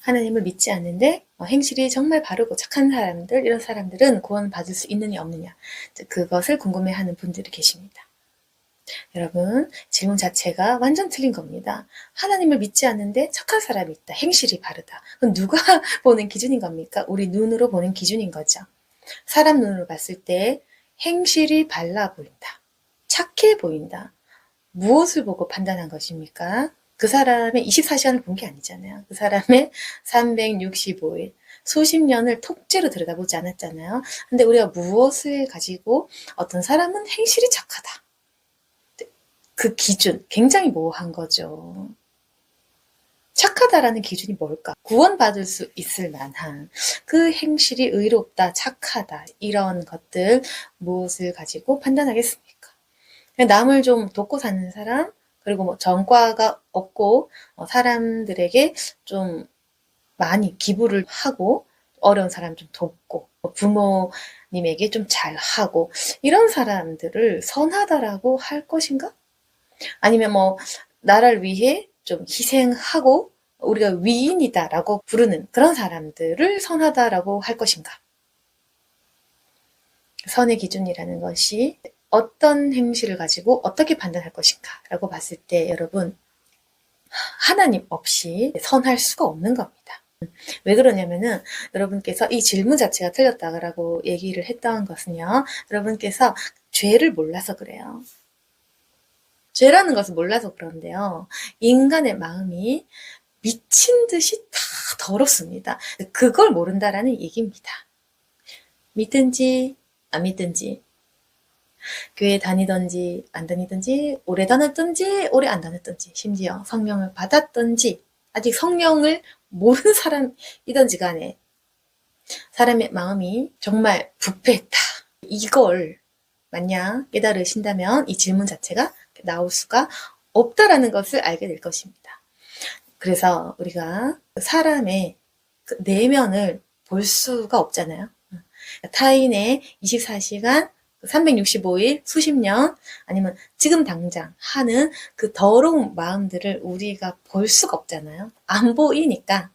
하나님을 믿지 않는데 행실이 정말 바르고 착한 사람들, 이런 사람들은 구원받을 수 있느냐 없느냐, 그것을 궁금해하는 분들이 계십니다. 여러분, 질문 자체가 완전 틀린 겁니다. 하나님을 믿지 않는데 착한 사람이 있다, 행실이 바르다. 그건 누가 보는 기준인 겁니까? 우리 눈으로 보는 기준인 거죠. 사람 눈으로 봤을 때 행실이 발라 보인다, 착해 보인다. 무엇을 보고 판단한 것입니까? 그 사람의 24시간을 본 게 아니잖아요. 그 사람의 365일, 수십 년을 통째로 들여다보지 않았잖아요. 근데 우리가 무엇을 가지고 어떤 사람은 행실이 착하다, 그 기준 굉장히 모호한 거죠. 착하다라는 기준이 뭘까? 구원받을 수 있을 만한 그 행실이 의롭다, 착하다, 이런 것들 무엇을 가지고 판단하겠습니까? 남을 좀 돕고 사는 사람, 그리고 뭐 전과가 없고 사람들에게 좀 많이 기부를 하고 어려운 사람 좀 돕고 부모님에게 좀 잘하고, 이런 사람들을 선하다라고 할 것인가? 아니면 뭐 나라를 위해 좀 희생하고 우리가 위인이다라고 부르는 그런 사람들을 선하다라고 할 것인가? 선의 기준이라는 것이 어떤 행실을 가지고 어떻게 판단할 것인가 라고 봤을 때, 여러분, 하나님 없이 선할 수가 없는 겁니다. 왜 그러냐면은, 여러분께서 이 질문 자체가 틀렸다라고 얘기를 했던 것은요, 여러분께서 죄를 몰라서 그래요. 죄라는 것을 몰라서 그런데요, 인간의 마음이 미친 듯이 다 더럽습니다. 그걸 모른다라는 얘기입니다. 믿든지 안 믿든지, 교회 다니든지 안 다니든지, 오래 다녔든지 오래 안 다녔든지, 심지어 성령을 받았든지 아직 성령을 모르는 사람이든지 간에 사람의 마음이 정말 부패했다, 이걸 만약 깨달으신다면 이 질문 자체가 나올 수가 없다라는 것을 알게 될 것입니다. 그래서 우리가 사람의 그 내면을 볼 수가 없잖아요. 타인의 24시간 365일 수십 년, 아니면 지금 당장 하는 그 더러운 마음들을 우리가 볼 수가 없잖아요. 안 보이니까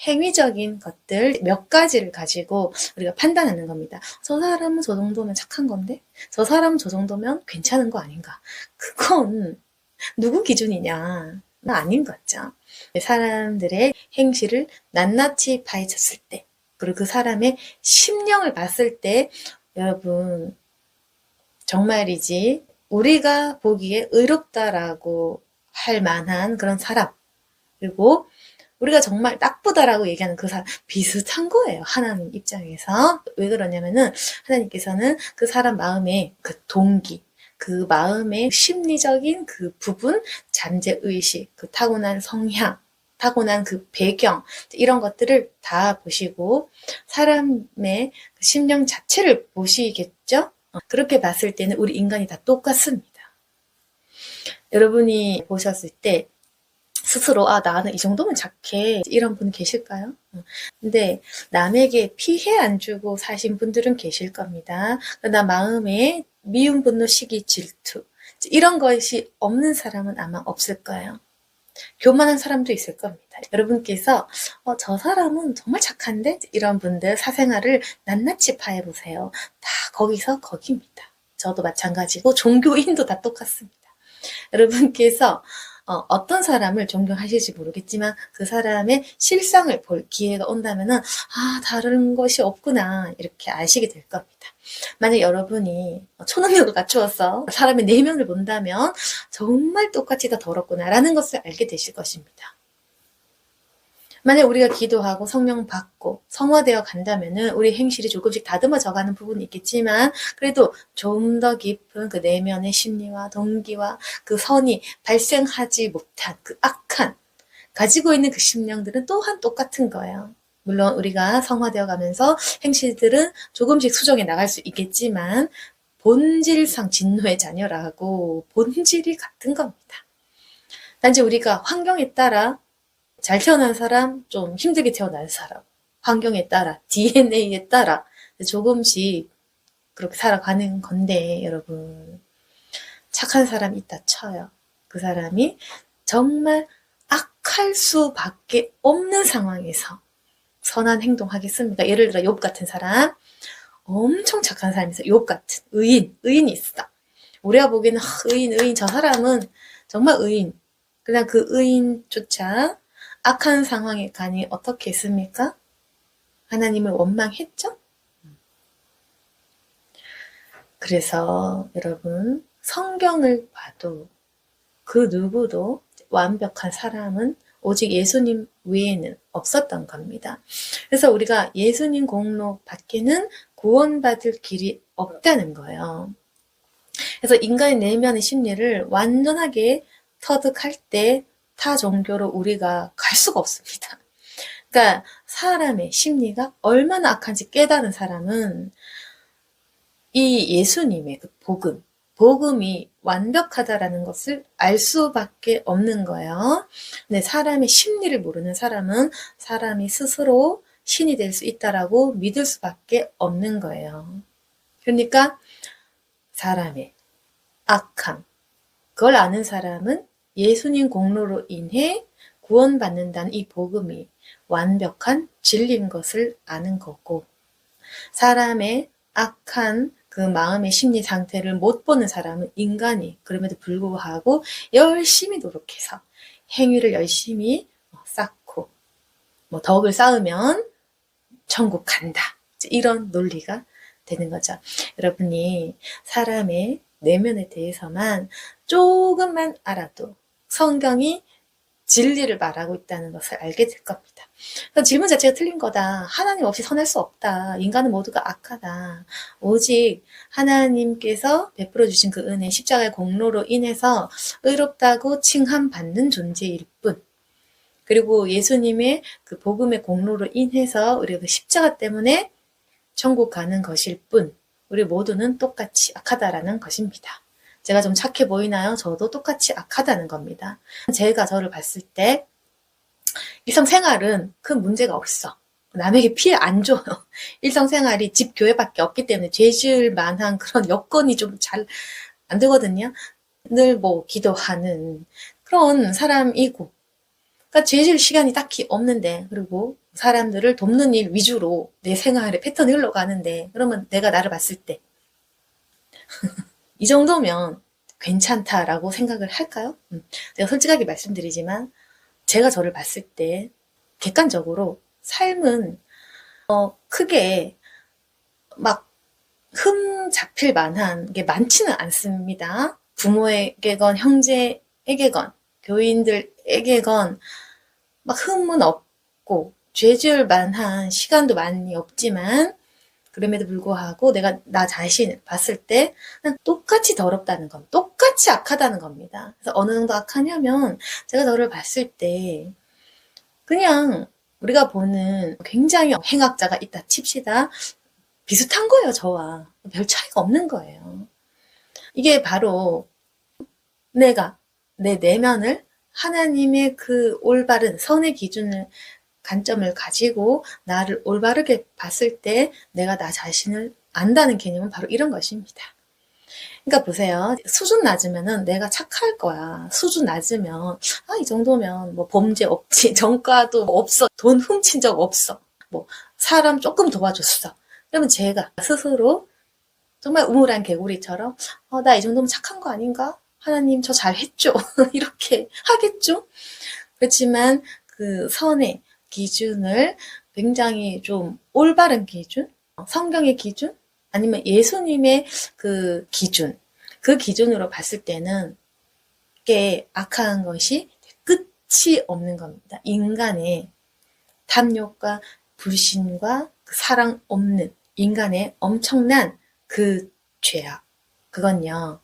행위적인 것들 몇 가지를 가지고 우리가 판단하는 겁니다. 저 사람은 저 정도면 착한 건데, 저 사람은 저 정도면 괜찮은 거 아닌가? 그건 누구 기준이냐? 아닌 거죠. 사람들의 행실을 낱낱이 파헤쳤을 때, 그리고 그 사람의 심령을 봤을 때, 여러분, 정말이지 우리가 보기에 의롭다라고 할 만한 그런 사람, 그리고 우리가 정말 나쁘다라고 얘기하는 그 사람, 비슷한 거예요. 하나님 입장에서. 왜 그러냐면은 하나님께서는 그 사람 마음의 그 동기, 그 마음의 심리적인 그 부분, 잠재의식, 그 타고난 성향, 타고난 그 배경, 이런 것들을 다 보시고 사람의 심령 자체를 보시겠죠? 그렇게 봤을 때는 우리 인간이 다 똑같습니다. 여러분이 보셨을 때 스스로 나는 이 정도면 착해, 이런 분 계실까요? 근데 남에게 피해 안 주고 사신 분들은 계실 겁니다. 그러나 마음에 미움, 분노, 시기, 질투, 이런 것이 없는 사람은 아마 없을 거예요. 교만한 사람도 있을 겁니다. 여러분께서 저 사람은 정말 착한데, 이런 분들 사생활을 낱낱이 파해보세요. 다 거기서 거기입니다. 저도 마찬가지고 종교인도 다 똑같습니다. 여러분께서 어떤 사람을 존경하실지 모르겠지만 그 사람의 실상을 볼 기회가 온다면은 다른 것이 없구나, 이렇게 아시게 될 겁니다. 만약 여러분이 초능력을 갖추어서 사람의 내면을 본다면 정말 똑같이 다 더럽구나 라는 것을 알게 되실 것입니다. 만약 우리가 기도하고 성령 받고 성화되어 간다면은 우리 행실이 조금씩 다듬어져 가는 부분이 있겠지만, 그래도 좀 더 깊은 그 내면의 심리와 동기와 그 선이 발생하지 못한 그 악한, 가지고 있는 그 심령들은 또한 똑같은 거예요. 물론 우리가 성화되어 가면서 행실들은 조금씩 수정해 나갈 수 있겠지만 본질상 진노의 자녀라고 본질이 같은 겁니다. 단지 우리가 환경에 따라 잘 태어난 사람, 좀 힘들게 태어난 사람, 환경에 따라, DNA에 따라 조금씩 그렇게 살아가는 건데, 여러분, 착한 사람이 있다 쳐요. 그 사람이 정말 악할 수밖에 없는 상황에서 선한 행동하겠습니까? 예를 들어 욥 같은 사람, 엄청 착한 사람이 있어. 욥 같은 의인이 있어. 우리가 보기에는 의인 저 사람은 정말 의인. 그냥 그 의인조차 악한 상황에 가니 어떻게 했습니까? 하나님을 원망했죠? 그래서 여러분, 성경을 봐도 그 누구도 완벽한 사람은 오직 예수님 외에는 없었던 겁니다. 그래서 우리가 예수님 공로 밖에는 구원받을 길이 없다는 거예요. 그래서 인간의 내면의 심리를 완전하게 터득할 때 타 종교로 우리가 갈 수가 없습니다. 그러니까 사람의 심리가 얼마나 악한지 깨달은 사람은 이 예수님의 그 복음이 완벽하다라는 것을 알 수밖에 없는 거예요. 근데 사람의 심리를 모르는 사람은 사람이 스스로 신이 될 수 있다라고 믿을 수밖에 없는 거예요. 그러니까 사람의 악함, 그걸 아는 사람은 예수님 공로로 인해 구원받는다는 이 복음이 완벽한 진리인 것을 아는 거고, 사람의 악한 그 마음의 심리 상태를 못 보는 사람은 인간이 그럼에도 불구하고 열심히 노력해서 행위를 열심히 쌓고 덕을 쌓으면 천국 간다. 이런 논리가 되는 거죠. 여러분이 사람의 내면에 대해서만 조금만 알아도 성경이 진리를 말하고 있다는 것을 알게 될 겁니다. 질문 자체가 틀린 거다. 하나님 없이 선할 수 없다. 인간은 모두가 악하다. 오직 하나님께서 베풀어 주신 그 은혜, 십자가의 공로로 인해서 의롭다고 칭함받는 존재일 뿐. 그리고 예수님의 그 복음의 공로로 인해서 우리가 그 십자가 때문에 천국 가는 것일 뿐. 우리 모두는 똑같이 악하다라는 것입니다. 제가 좀 착해 보이나요? 저도 똑같이 악하다는 겁니다. 제가 저를 봤을 때 일상생활은 큰 문제가 없어. 남에게 피해 안 줘요. 일상생활이 집, 교회밖에 없기 때문에 죄 지을 만한 그런 여건이 좀 잘 안 되거든요. 늘 기도하는 그런 사람이고, 그러니까 죄 지을 시간이 딱히 없는데, 그리고 사람들을 돕는 일 위주로 내 생활의 패턴이 흘러가는데, 그러면 내가 나를 봤을 때 이 정도면 괜찮다라고 생각을 할까요? 제가 솔직하게 말씀드리지만 제가 저를 봤을 때 객관적으로 삶은 크게 막 흠 잡힐 만한 게 많지는 않습니다. 부모에게건 형제에게건 교인들에게건 막 흠은 없고 죄 지을 만한 시간도 많이 없지만 그럼에도 불구하고 내가 나 자신을 봤을 때 똑같이 더럽다는 겁니다. 똑같이 악하다는 겁니다. 그래서 어느 정도 악하냐면 제가 너를 봤을 때 그냥 우리가 보는 굉장히 행악자가 있다 칩시다. 비슷한 거예요. 저와. 별 차이가 없는 거예요. 이게 바로 내가 내 내면을 하나님의 그 올바른 선의 기준을 관점을 가지고 나를 올바르게 봤을 때 내가 나 자신을 안다는 개념은 바로 이런 것입니다. 그러니까 보세요. 수준 낮으면은 내가 착할 거야. 수준 낮으면 이 정도면 범죄 없지. 전과도 없어. 돈 훔친 적 없어. 사람 조금 도와줬어. 그러면 제가 스스로 정말 우물한 개구리처럼 나 이 정도면 착한 거 아닌가? 하나님 저 잘했죠. 이렇게 하겠죠. 그렇지만 그 선의 기준을 굉장히 좀 올바른 기준, 성경의 기준, 아니면 예수님의 그 기준으로 봤을 때는 꽤 악한 것이 끝이 없는 겁니다. 인간의 탐욕과 불신과 그 사랑 없는 인간의 엄청난 그 죄악, 그건요,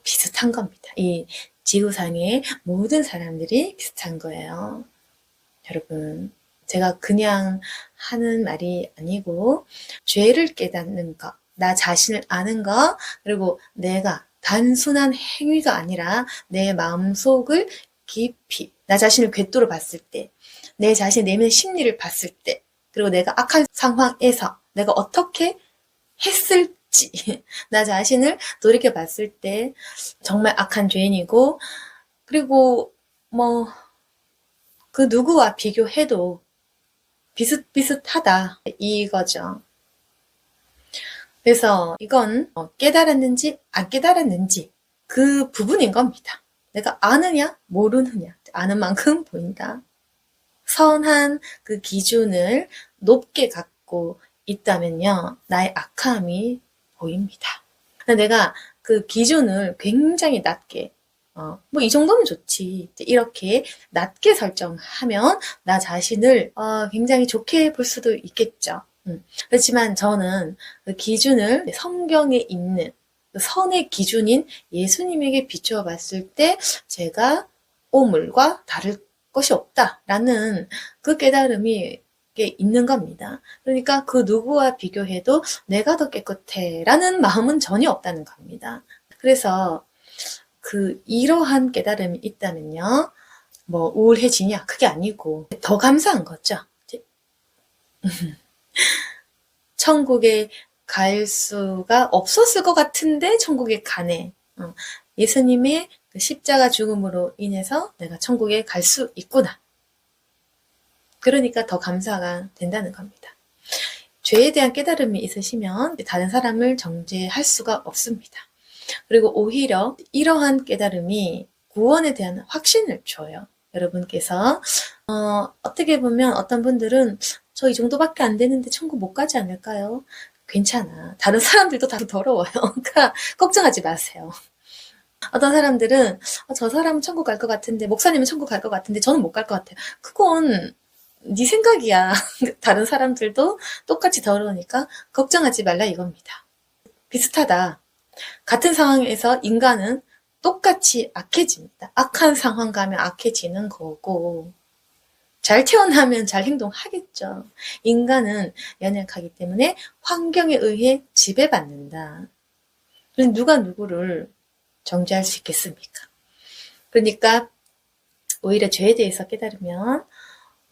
비슷한 겁니다. 이 지구상의 모든 사람들이 비슷한 거예요. 여러분, 제가 그냥 하는 말이 아니고 죄를 깨닫는 것, 나 자신을 아는 것, 그리고 내가 단순한 행위가 아니라 내 마음속을 깊이 나 자신을 궤도로 봤을 때, 내 자신의 내면의 심리를 봤을 때, 그리고 내가 악한 상황에서 내가 어떻게 했을지 나 자신을 돌이켜 봤을 때 정말 악한 죄인이고, 그리고 그 누구와 비교해도 비슷비슷하다 이거죠. 그래서 이건 깨달았는지 안 깨달았는지 그 부분인 겁니다. 내가 아느냐 모르느냐 아는 만큼 보인다. 선한 그 기준을 높게 갖고 있다면요, 나의 악함이 보입니다. 내가 그 기준을 굉장히 낮게, 뭐 이 정도면 좋지, 이렇게 낮게 설정하면 나 자신을 굉장히 좋게 볼 수도 있겠죠. 그렇지만 저는 그 기준을 성경에 있는 그 선의 기준인 예수님에게 비추어 봤을 때 제가 오물과 다를 것이 없다라는 그 깨달음이 있는 겁니다. 그러니까 그 누구와 비교해도 내가 더 깨끗해 라는 마음은 전혀 없다는 겁니다. 그래서 그 이러한 깨달음이 있다면요, 뭐 우울해지냐 그게 아니고 더 감사한 거죠. 천국에 갈 수가 없었을 것 같은데 천국에 가네. 예수님의 그 십자가 죽음으로 인해서 내가 천국에 갈 수 있구나. 그러니까 더 감사가 된다는 겁니다. 죄에 대한 깨달음이 있으시면 다른 사람을 정죄할 수가 없습니다. 그리고 오히려 이러한 깨달음이 구원에 대한 확신을 줘요. 여러분께서 어떻게 보면 어떤 분들은 저 이 정도밖에 안 되는데 천국 못 가지 않을까요? 괜찮아. 다른 사람들도 다 더러워요. 그러니까 걱정하지 마세요. 어떤 사람들은 저 사람은 천국 갈 것 같은데, 목사님은 천국 갈 것 같은데 저는 못 갈 것 같아요. 그건 네 생각이야. 다른 사람들도 똑같이 더러우니까 걱정하지 말라 이겁니다. 비슷하다. 같은 상황에서 인간은 똑같이 악해집니다. 악한 상황 가면 악해지는 거고, 잘 태어나면 잘 행동하겠죠. 인간은 연약하기 때문에 환경에 의해 지배받는다. 그럼 누가 누구를 정죄할 수 있겠습니까? 그러니까 오히려 죄에 대해서 깨달으면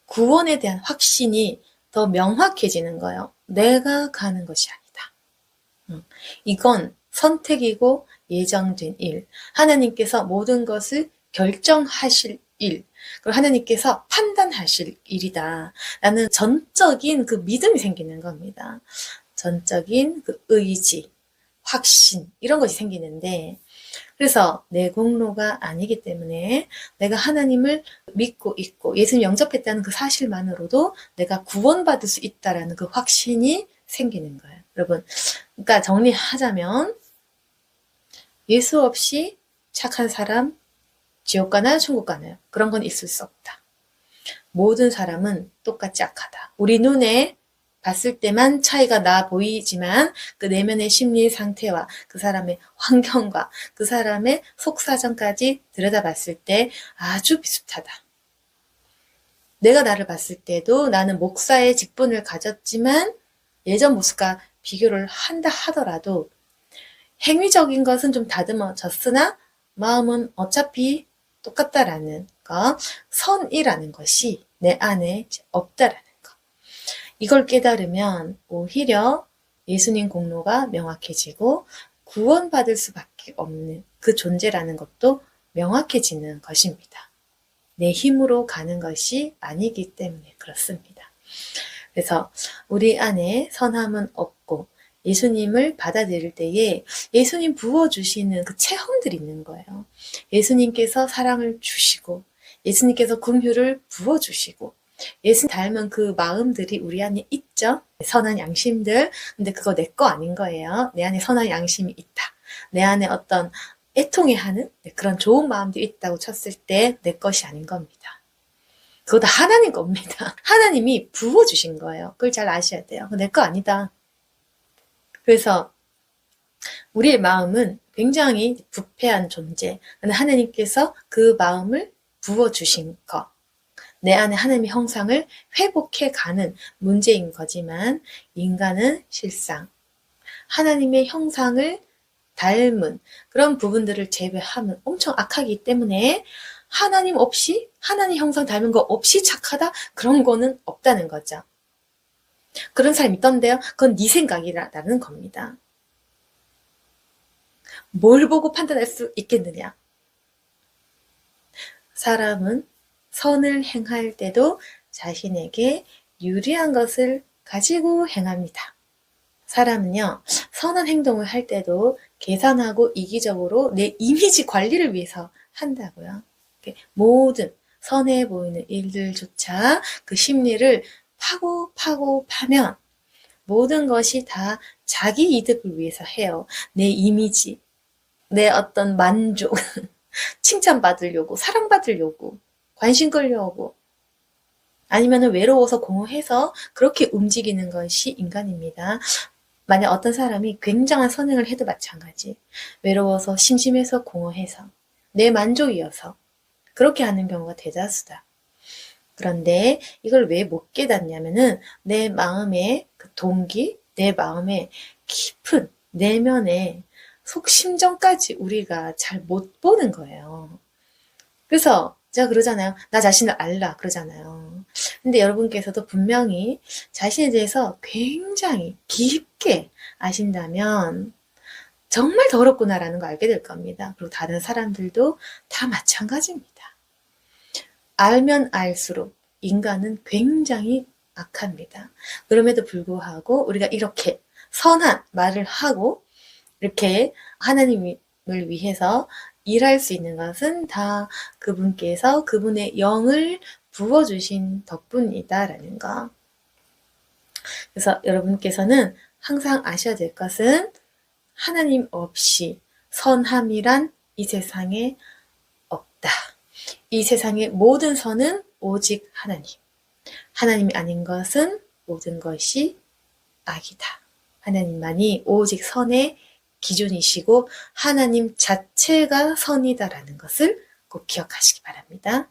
구원에 대한 확신이 더 명확해지는 거예요. 내가 가는 것이 아니다. 이건 선택이고 예정된 일. 하나님께서 모든 것을 결정하실 일. 그리고 하나님께서 판단하실 일이다. 라는 전적인 그 믿음이 생기는 겁니다. 전적인 그 의지, 확신, 이런 것이 생기는데, 그래서 내 공로가 아니기 때문에 내가 하나님을 믿고 있고 예수님 영접했다는 그 사실만으로도 내가 구원받을 수 있다라는 그 확신이 생기는 거예요. 여러분, 그러니까 정리하자면 예수 없이 착한 사람 지옥 가나요? 천국 가나요? 그런 건 있을 수 없다. 모든 사람은 똑같이 악하다. 우리 눈에 봤을 때만 차이가 나 보이지만 그 내면의 심리 상태와 그 사람의 환경과 그 사람의 속사정까지 들여다봤을 때 아주 비슷하다. 내가 나를 봤을 때도 나는 목사의 직분을 가졌지만 예전 모습과 비교를 한다 하더라도 행위적인 것은 좀 다듬어졌으나 마음은 어차피 똑같다라는 거, 선이라는 것이 내 안에 없다라는 거. 이걸 깨달으면 오히려 예수님 공로가 명확해지고 구원받을 수밖에 없는 그 존재라는 것도 명확해지는 것입니다. 내 힘으로 가는 것이 아니기 때문에 그렇습니다. 그래서 우리 안에 선함은 없고 예수님을 받아들일 때에 예수님 부어주시는 그 체험들이 있는 거예요. 예수님께서 사랑을 주시고 예수님께서 긍휼을 부어주시고 예수님 닮은 그 마음들이 우리 안에 있죠. 선한 양심들. 근데 그거 내 거 아닌 거예요. 내 안에 선한 양심이 있다. 내 안에 어떤 애통해하는 그런 좋은 마음들이 있다고 쳤을 때 내 것이 아닌 겁니다. 그거 다 하나님 겁니다. 하나님이 부어주신 거예요. 그걸 잘 아셔야 돼요. 내 거 아니다. 그래서 우리의 마음은 굉장히 부패한 존재. 하나님께서 그 마음을 부어주신 것. 내 안에 하나님의 형상을 회복해가는 문제인 거지만 인간은 실상 하나님의 형상을 닮은 그런 부분들을 제외하면 엄청 악하기 때문에 하나님 없이 하나님 형상 닮은 거 없이 착하다? 그런 거는 없다는 거죠. 그런 사람 있던데요. 그건 네 생각이라는 겁니다. 뭘 보고 판단할 수 있겠느냐? 사람은 선을 행할 때도 자신에게 유리한 것을 가지고 행합니다. 사람은요, 선한 행동을 할 때도 계산하고 이기적으로 내 이미지 관리를 위해서 한다고요. 모든 선해 보이는 일들조차 그 심리를 파고 파면 모든 것이 다 자기 이득을 위해서 해요. 내 이미지, 내 어떤 만족, 칭찬받으려고, 사랑받으려고, 관심 끌려오고, 아니면 외로워서 공허해서 그렇게 움직이는 것이 인간입니다. 만약 어떤 사람이 굉장한 선행을 해도 마찬가지. 외로워서, 심심해서, 공허해서, 내 만족이어서 그렇게 하는 경우가 대다수다. 그런데 이걸 왜 못 깨닫냐면은 내 마음의 그 동기, 내 마음의 깊은 내면의 속심정까지 우리가 잘 못 보는 거예요. 그래서 제가 그러잖아요. 나 자신을 알라 그러잖아요. 근데 여러분께서도 분명히 자신에 대해서 굉장히 깊게 아신다면 정말 더럽구나라는 거 알게 될 겁니다. 그리고 다른 사람들도 다 마찬가지입니다. 알면 알수록 인간은 굉장히 악합니다. 그럼에도 불구하고 우리가 이렇게 선한 말을 하고 이렇게 하나님을 위해서 일할 수 있는 것은 다 그분께서 그분의 영을 부어주신 덕분이다라는 거. 그래서 여러분께서는 항상 아셔야 될 것은 하나님 없이 선함이란 이 세상에 없다. 이 세상의 모든 선은 오직 하나님. 하나님이 아닌 것은 모든 것이 악이다. 하나님만이 오직 선의 기준이시고 하나님 자체가 선이다라는 것을 꼭 기억하시기 바랍니다.